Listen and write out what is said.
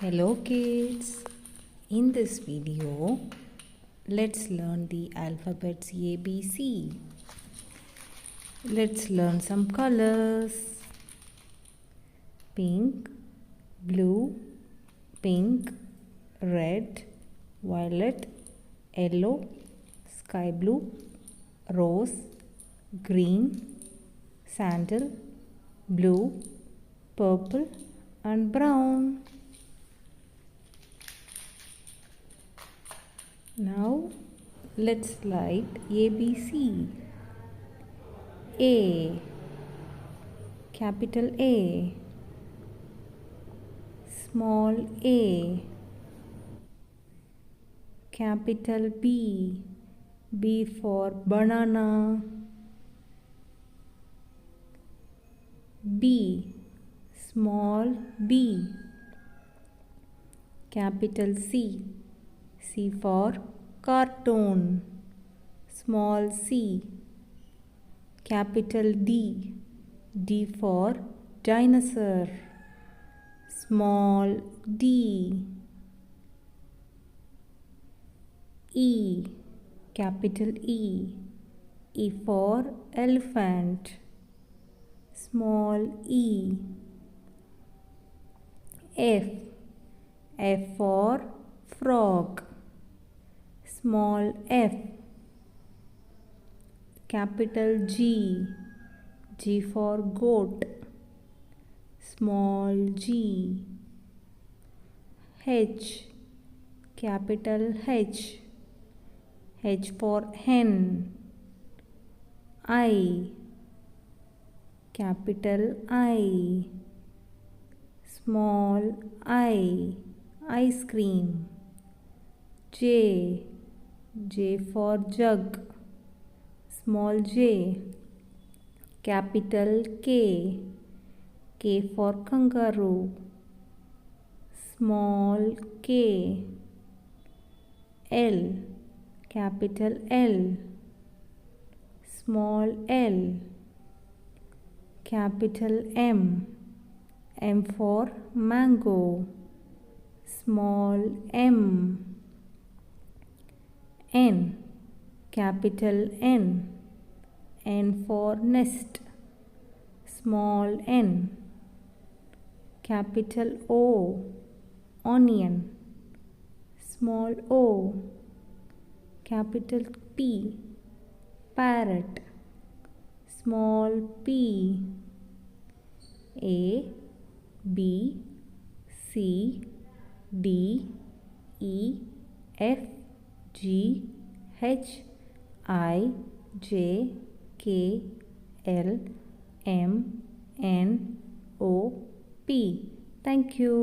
Hello kids, in this video let's learn the alphabets ABC. Let's learn some colors: pink, blue, pink, red, violet, yellow, sky blue, rose, green, sandal, blue, purple and brown. Now let's write ABC. A, capital A, small a, capital B, B for banana, B, small b, capital C, C for cartoon, small c, capital D, D for dinosaur, small d, E, capital E, E for elephant, small e, F, F for frog, small f, capital G, G for goat, small g, H, capital H, H for hen, I, capital I, small I, ice cream, J, J for jug, small j, capital K, K for kangaroo, small k, L, capital L, small l, capital M, M for mango, small m, N, capital N, N for nest, small n, capital O, onion, small o, capital P, parrot, small p, A, B, C, D, E, F, G, H, I, J, K, L, M, N, O, P. Thank you.